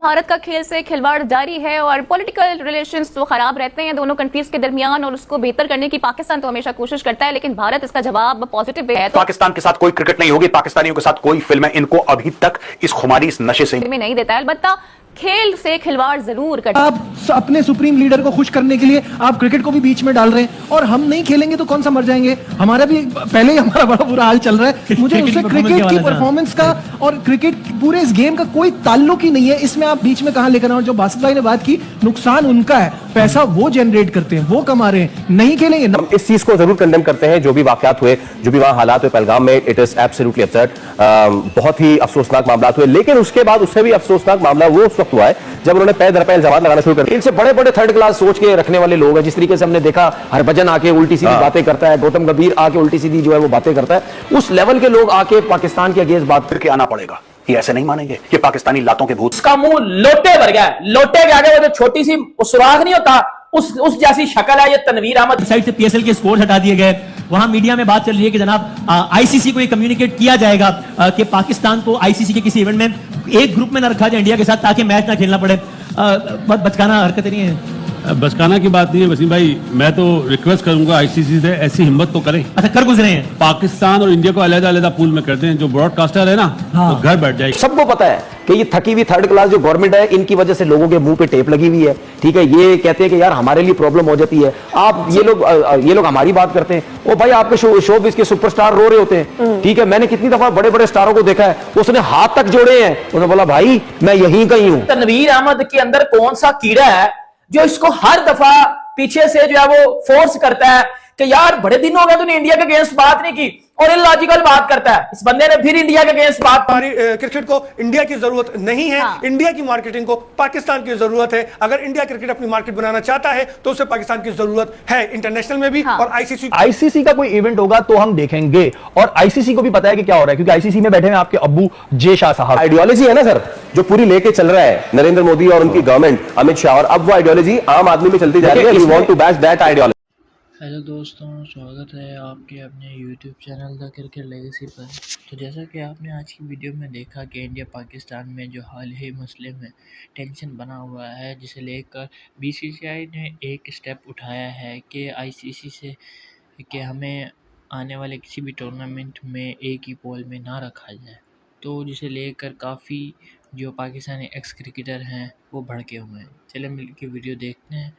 भारत का खेल से खिलवाड़ जारी है और पॉलिटिकल रिलेशंस तो खराब रहते हैं दोनों कंट्रीज के दरमियान, और उसको बेहतर करने की पाकिस्तान तो हमेशा कोशिश करता है, लेकिन भारत इसका जवाब पॉजिटिव है। तो पाकिस्तान के साथ कोई क्रिकेट नहीं होगी, पाकिस्तानियों के साथ कोई फिल्म है, इनको अभी तक इस खुमारी, इस नशे से नहीं देता है। अलबत्ता खेल से खिलवाड़ जरूर करते हैं। आप अपने सुप्रीम लीडर को खुश करने के लिए आप क्रिकेट को भी बीच में डाल रहे हैं, और हम नहीं खेलेंगे तो कौन सा मर जाएंगे। हमारा भी पहले ही हमारा बड़ा बुरा हाल चल रहा है। मुझे उससे क्रिकेट की परफॉर्मेंस का और क्रिकेट पूरे इस गेम का कोई ताल्लुक ही नहीं है। इसमें आप बीच में कहां लेकर आए। और जो बासित भाई ने बात की, नुकसान उनका है, पैसा वो जनरेट करते हैं, वो कमा रहे हैं, नहीं खेलेंगे। हम इस चीज को जरूर कंडेम करते हैं, जो भी वाकयात हुए, जो भी वहां हालात हुए पहलगाम में, इट इज एब्सोल्युटली अपसेट। बहुत ही अफसोसनाक मामला हुए, लेकिन उसके बाद उससे भी अफसोसनाक मामला वो उस वक्त हुआ है जब उन्होंने पैर दर पैर इल्जाम लगाना शुरू कर दिया। इनसे बड़े बड़े थर्ड क्लास सोच के रखने वाले लोग हैं। जिस तरीके से हमने देखा, हरभजन आके उल्टी सीधी बातें करता है, गौतम गंभीर आके उल्टी सीधी जो है वो बातें करता है, उस लेवल के लोग आके पाकिस्तान के अगेंस्ट बात करके आना पड़ेगा। ये ऐसे नहीं मानेंगे कि पाकिस्तानी लातों के भूत। उसका मुंह लोटे भर गया है। लोटे के आगे वो जो छोटी सी सुराख नहीं होता, उस जैसी शक्ल है ये तनवीर अहमद। साइड से पीएसएल के स्कोर हटा दिए गए। वहां मीडिया में बात चल रही है कि जनाब आईसीसी को ये कम्युनिकेट किया जाएगा कि पाकिस्तान को आईसीसी के किसी इवेंट में एक ग्रुप में न रखा जाए इंडिया के साथ, ताकि मैच ना खेलना पड़े। बहुत बचकाना हरकत नहीं है। बचकाना की बात नहीं है वसीम भाई, मैं तो रिक्वेस्ट करूंगा आईसीसी से ऐसी हिम्मत तो करें। अच्छा, कर गुजरे हैं। पाकिस्तान और इंडिया को अलग-अलग पूल में करते हैं, जो ब्रॉडकास्टर है ना, तो घर बैठ जाएगी। सबको पता है कि ये थकी हुई थर्ड क्लास जो गवर्नमेंट है, इनकी वजह से लोगों के मुंह पे टेप लगी हुई है। ठीक है, ये कहते हैं कि यार हमारे लिए प्रॉब्लम हो जाती है। आप ये लोग हमारी बात करते हैं। ओ भाई, आपके शो के सुपरस्टार रो रहे होते हैं। ठीक है, मैंने कितनी दफा बड़े बड़े स्टारों को देखा है, उसने हाथ तक जोड़े हैं, उन्होंने बोला भाई मैं यहीं कहीं हूं। तनवीर अहमद के अंदर कौन सा कीड़ा है जो इसको हर दफा पीछे से जो है वो फोर्स करता है कि यार बड़े दिन हो गए तूने इंडिया के अगेंस्ट बात नहीं की, और इलॉजिकल बात करता है। इस बंदे ने फिर इंडिया के अगेंस्ट बात। हमारी क्रिकेट को इंडिया की जरूरत नहीं है। इंडिया की मार्केटिंग को पाकिस्तान की जरूरत है। अगर इंडिया क्रिकेट अपनी मार्केट बनाना चाहता है तो उसे पाकिस्तान की जरूरत है, इंटरनेशनल में भी और आईसीसी का कोई इवेंट होगा तो हम देखेंगे। और आईसीसी को भी पता है कि क्या हो रहा है, क्योंकि आईसीसी में बैठे हैं आपके अब्बू जे शाह साहब। आइडियोलॉजी है ना सर, जो पूरी लेके चल रहा है नरेंद्र मोदी और उनकी गवर्नमेंट, अमित शाह, और अब वो आइडियोलॉजी आम आदमी में चलती जा रही है। We want to bash that ideology. Hello दोस्तों, स्वागत है आपके अपने YouTube channel the cricket legacy पर। तो जैसा कि आपने आज की वीडियो में देखा कि इंडिया पाकिस्तान में जो हाल ही मसले में टेंशन बना हुआ है, जिसे लेकर बीसीसीआई ने एक स्टेप उठाया है कि आईसीसी से कि हमें आने वाले किसी भी टूर्नामेंट में एक ही पोल में ना रखा जाए। तो जिसे लेकर काफ़ी जो पाकिस्तानी एक्स क्रिकेटर हैं वो भड़के हुए हैं। चलिए मिलकर वीडियो देखते हैं।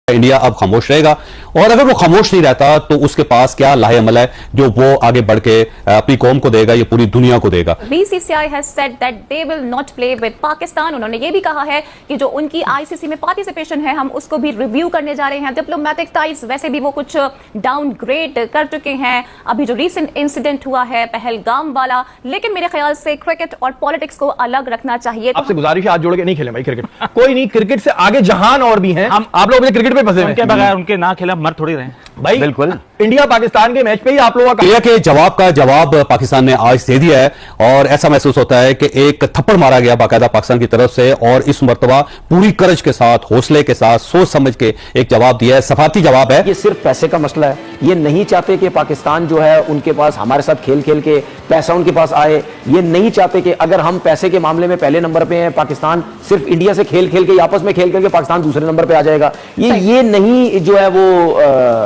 इंडिया अब खामोश रहेगा, और अगर वो खामोश नहीं रहता तो उसके पास क्या लाहे अमल है जो वो आगे बढ़ के अपनी कौम को देगा, ये पूरी दुनिया को देगा। BCCI has said that they will not play with Pakistan. उन्होंने ये भी कहा है कि जो उनकी आईसीसी में पार्टिसिपेशन है, हम उसको भी रिव्यू करने जा रहे हैं। डिप्लोमेटिक टाइज वैसे भी वो कुछ डाउनग्रेड कर चुके हैं, अभी जो रीसेंट इंसिडेंट हुआ है पहलगाम वाला। लेकिन मेरे ख्याल से क्रिकेट और पॉलिटिक्स को अलग रखना चाहिए। आपसे गुजारिश है, हाथ जोड़ के नहीं खेलें भाई क्रिकेट। कोई नहीं, क्रिकेट से आगे जहान और भी हैं। आप लोग क्रिकेट पे फंसे उनके बगैर उनके ना खेला मर थोड़ी रहे भाई। बिल्कुल, इंडिया पाकिस्तान के मैच पे ही आप लोगों का इंडिया के जवाब पाकिस्तान ने आज दे दिया है, और ऐसा महसूस होता है कि एक थप्पड़ मारा गया बाकायदा पाकिस्तान की तरफ से, और इस मर्तबा पूरी करज के साथ, हौसले के साथ, सोच समझ के एक जवाब दिया है, सफारती जवाब है। ये सिर्फ पैसे का मसला है। ये नहीं चाहते कि पाकिस्तान जो है उनके पास हमारे साथ खेल खेल के पैसा उनके पास आए। ये नहीं चाहते कि अगर हम पैसे के मामले में पहले नंबर पे हैं, पाकिस्तान सिर्फ इंडिया से खेल खेल के, आपस में खेल खेल के पाकिस्तान दूसरे नंबर पे आ जाएगा। ये नहीं जो है वो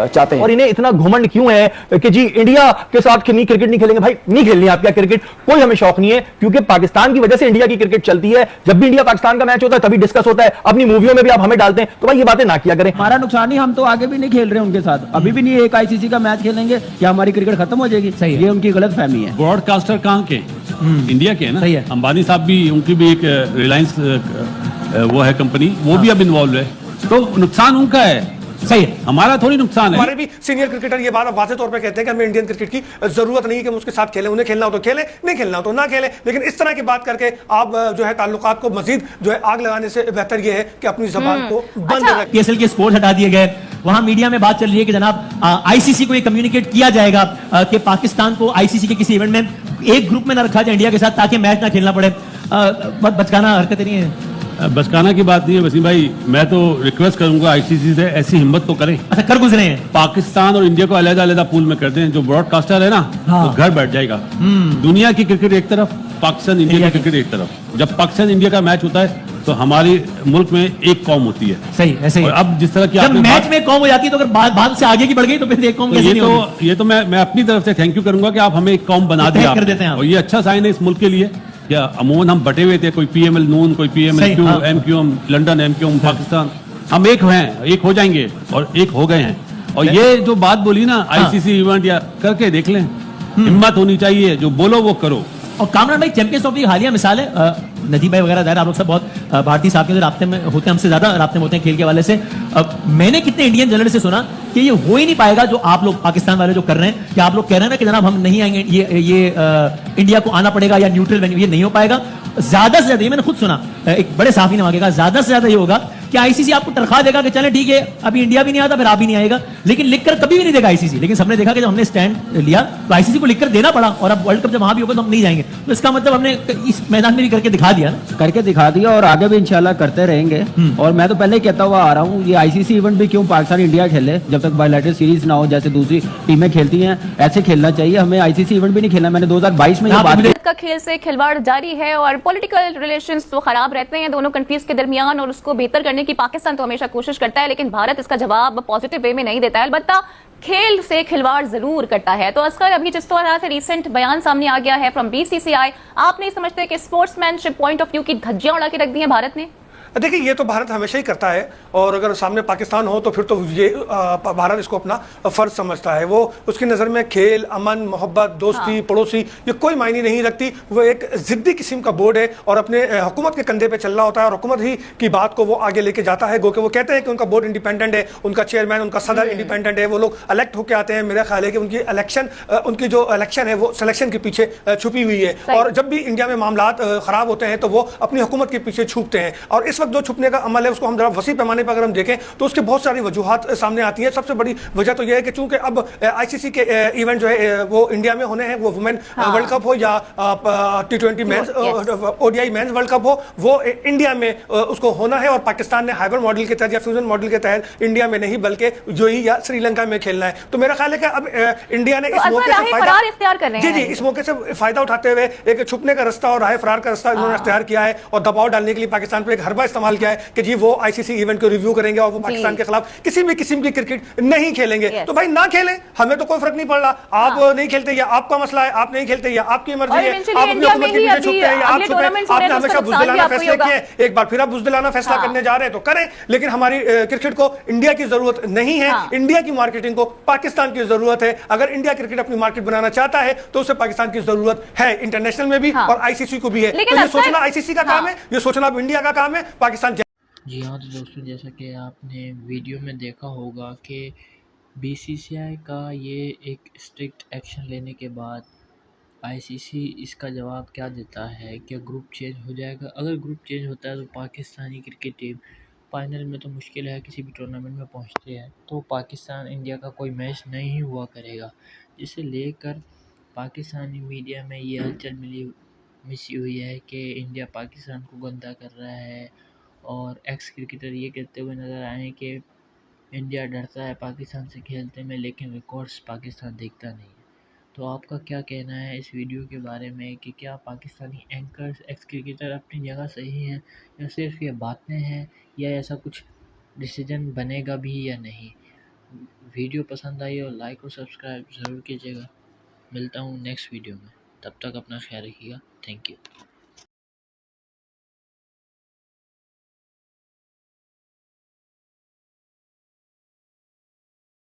चाहते हैं। और इन्हें इतना घुमंड क्यों है कि जी इंडिया के साथ क्रिकेट नहीं खेलेंगे। भाई नहीं खेलनी है आपका क्रिकेट, कोई हमें शौक नहीं है, क्योंकि पाकिस्तान की वजह से इंडिया की क्रिकेट चलती है। जब भी इंडिया पाकिस्तान का मैच होता है तभी डिस्कस होता है, अपनी मूवियों में भी आप हमें डालते हैं। तो भाई ये बातें ना किया करें। हमारा नुकसान नहीं, हम तो आगे भी नहीं खेल रहे उनके साथ, अभी भी नहीं एक आईसीसी का मैच खेलेंगे क्या हमारी क्रिकेट खत्म हो जाएगी। सही है, ये उनकी गलत फहमी है। ब्रॉडकास्टर कहाँ के? इंडिया के है ना। अंबानी साहब भी, उनकी भी एक रिलायंस वो है कंपनी, वो भी अब इन्वॉल्व है, तो नुकसान उनका है। सही है, हमारा थोड़ी नुकसान है। हमारे भी सीनियर क्रिकेटर ये बात वाज़ेह तौर पे कहते हैं कि हमें इंडियन क्रिकेट की जरूरत नहीं है कि हम उसके साथ खेलें। उन्हें खेलना हो तो खेलें, नहीं खेलना हो तो ना खेलें। लेकिन इस तरह की बात करके आप जो है ताल्लुकात को मजीद जो है आग लगाने से बेहतर ये है कि अपनी जबान को बंद रखें। पीएसएल के स्कोर हटा दिए गए। वहां मीडिया में बात चल रही है कि जनाब आईसीसी को ये कम्युनिकेट किया जाएगा कि पाकिस्तान को आईसीसी के किसी इवेंट में एक ग्रुप में न रखा जाए इंडिया के साथ, ताकि मैच ना खेलना पड़े। बहुत बचकाना हरकत नहीं है। बचकाना की बात नहीं है वसीम भाई, मैं तो रिक्वेस्ट करूंगा आईसीसी से ऐसी हिम्मत तो करें। अच्छा, कर गुजरे हैं। पाकिस्तान और इंडिया को अलग-अलग पूल में कर दें, जो ब्रॉडकास्टर है ना वो घर बैठ जाएगा। दुनिया की क्रिकेट एक तरफ, पाकिस्तान इंडिया की क्रिकेट एक तरफ। जब पाकिस्तान इंडिया का मैच होता है तो हमारी मुल्क में एक कौम होती है। सही, ऐसे ही। और अब जिस तरह की जब मैच में कौम हो जाती है तो अगर बाद से आगे की बढ़ गई तो फिर एक कौम कैसे नहीं होगी? ये तो मैं अपनी तरफ से थैंक यू करूंगा कि आप हमें एक कौम बना दिया कर देते हैं। और ये अच्छा साइन है इस मुल्क के लिए। क्या अमूमन हम बटे हुए थे, कोई पीएमएल नून, कोई PML Q, MQM London, MQM Pakistan. हम एक हैं, एक हो जाएंगे और एक हो गए हैं। और ये जो बात बोली ना आईसीसी इवेंट या करके देख लें, हिम्मत होनी चाहिए, जो बोलो वो करो। और कामरान भाई, चैंपियंस ट्रॉफी की हालिया मिसाल है, नजीब भाई वगैरह आप लोग सब बहुत भारतीय साहब के रास्ते में होते हैं, हमसे ज्यादा रास्ते में होते हैं खेल के हवाले से। मैंने कितने इंडियन जर्नलिस्ट से सुना कि ये हो ही नहीं पाएगा जो आप लोग पाकिस्तान वाले जो कर रहे हैं, कि आप लोग कह रहे हैं ना कि जनाब हम नहीं आएंगे, ये इंडिया को आना पड़ेगा या न्यूट्रल वेन्यू, ये नहीं हो पाएगा। ज्यादा से ज्यादा, ये मैंने खुद सुना, एक बड़े साफी ने वहां कहा, ज्यादा से ज्यादा ये होगा कि आईसीसी आपको तनख्वाह देगा कि चले ठीक है अभी इंडिया भी नहीं आता, फिर आप भी नहीं आएगा, लेकिन लिखकर कभी भी नहीं देगा आईसीसी। लेकिन सबने देखा कि जब हमने स्टैंड लिया तो आईसीसी को लिखकर देना पड़ा, और अब वर्ल्ड कप जब वहां भी होगा तो हम नहीं जाएंगे। तो इसका मतलब हमने इस मैदान में भी करके दिखा दिया ना, करके दिखा दिया, और आगे भी इंशाल्लाह करते रहेंगे। और मैं तो पहले ही कहता हुआ आ रहा हूँ, ये आईसीसी इवेंट भी क्यों पाकिस्तान इंडिया खेले जब तक बायलैटरल सीरीज ना हो, जैसे दूसरी टीमें खेलती हैं ऐसे खेलना चाहिए। हमें आईसीसी इवेंट भी नहीं खेलना। मैंने 2022 में ये बात का खेल से खिलवाड़ जारी है और पॉलिटिकल रिलेशंस तो खराब रहते हैं दोनों कंट्रीज के दरमियान, और उसको बेहतर करने की पाकिस्तान तो हमेशा कोशिश करता है, लेकिन भारत इसका जवाब पॉजिटिव वे में नहीं देता है। अलबत्ता खेल से खिलवाड़ जरूर करता है। तो असगर, अभी जिस तरह से रिसेंट बयान सामने आ गया है फ्रॉम बीसीसीआई, आप नहीं समझते कि स्पोर्ट्समैनशिप पॉइंट ऑफ व्यू की धज्जियां उड़ा के रख दी है भारत ने? देखिए, ये तो भारत हमेशा ही करता है, और अगर सामने पाकिस्तान हो तो फिर तो ये भारत इसको अपना फर्ज समझता है। वो उसकी नज़र में खेल, अमन, मोहब्बत, दोस्ती, पड़ोसी ये कोई मायने नहीं रखती। वो एक ज़िद्दी किस्म का बोर्ड है और अपने हुकूमत के कंधे पे चल रहा होता है, और हुकूमत ही की बात को वो आगे लेके जाता है। गो के वो कहते हैं कि उनका बोर्ड इंडिपेंडेंट है, उनका चेयरमैन, उनका सदर इंडिपेंडेंट है, वो लोग इलेक्ट होकर आते हैं। मेरा ख्याल है कि उनकी जो इलेक्शन है वो सिलेक्शन के पीछे छुपी हुई है, और जब भी इंडिया में मामला ख़राब होते हैं तो वो अपनी हुकूमत के पीछे छुपते हैं। और इस वक्त जो छुपने का अमल है उसको हम जरा वसी पैमाने पर अगर हम देखें तो उसके बहुत सारी वजूहात सामने आती हैं। सबसे बड़ी वजह तो यह है कि चूंकि अब आईसीसी के इवेंट जो है वो इंडिया में होने हैं, वो वुमेन वर्ल्ड कप हो या T20 men's ODI mains world cup हो, वो इंडिया में उसको होना है। और पाकिस्तान ने हाइब्रिड मॉडल के तहत या फ्यूजन मॉडल के तहत इंडिया में नहीं बल्कि यूएई या श्रीलंका में खेलना है। तो मेरा ख्याल है कि अब इंडिया ने इस मौके से इस मौके से फायदा उठाते हुए एक छुपने का रास्ता और राह फरार का रास्ता इन्होंने इख्तियार किया है, और दबाव डालने के लिए पाकिस्तान पर एक हरबा इस्तेमाल किया है कि जी वो आईसीसी इवेंट को रिव्यू करेंगे और वो पाकिस्तान के खिलाफ किसी भी किस्म की क्रिकेट नहीं खेलेंगे। तो भाई ना खेलें, हमें तो कोई फर्क नहीं पड़ रहा। आप नहीं खेलते या आपका मसला है, आप नहीं खेलते या आपकी मर्जी है, आप अपनी हुकूमत के पीछे छुपते हैं या आप छुपे। आपने हमेशा बुज़दिलाना फैसले किए, एक बार फिर आप बुज़दिलाना फैसला करने जा रहे हैं तो करें, लेकिन हमारी क्रिकेट को इंडिया की जरूरत नहीं है। इंडिया की मार्केटिंग को पाकिस्तान की जरूरत है। अगर इंडिया क्रिकेट अपनी मार्केट बनाना चाहता है तो उसे पाकिस्तान की जरूरत है, इंटरनेशनल में भी और आईसीसी को भी है। तो ये सोचना आईसीसी का काम है, ये सोचना अब इंडिया का काम है। पाकिस्तान जी हाँ, तो दोस्तों जैसा कि आपने वीडियो में देखा होगा कि बीसीसीआई का ये एक स्ट्रिक्ट एक्शन लेने के बाद आईसीसी इसका जवाब क्या देता है, क्या ग्रुप चेंज हो जाएगा? अगर ग्रुप चेंज होता है तो पाकिस्तानी क्रिकेट टीम फाइनल में तो मुश्किल है किसी भी टूर्नामेंट में पहुंचती है, तो पाकिस्तान इंडिया का कोई मैच नहीं हुआ करेगा, जिसे लेकर पाकिस्तानी मीडिया में ये हलचल मिसी हुई है कि इंडिया पाकिस्तान को गंदा कर रहा है। और एक्स क्रिकेटर ये कहते हुए नज़र आए हैं कि इंडिया डरता है पाकिस्तान से खेलते में, लेकिन रिकॉर्ड्स पाकिस्तान देखता नहीं है। तो आपका क्या कहना है इस वीडियो के बारे में कि क्या पाकिस्तानी एंकर्स, एक्स क्रिकेटर अपनी जगह सही हैं, या सिर्फ ये बातें हैं, या ऐसा कुछ डिसीजन बनेगा भी या नहीं? वीडियो पसंद आई और लाइक और सब्सक्राइब ज़रूर कीजिएगा। मिलता हूँ नेक्स्ट वीडियो में, तब तक अपना ख्याल रखिएगा। Thank you.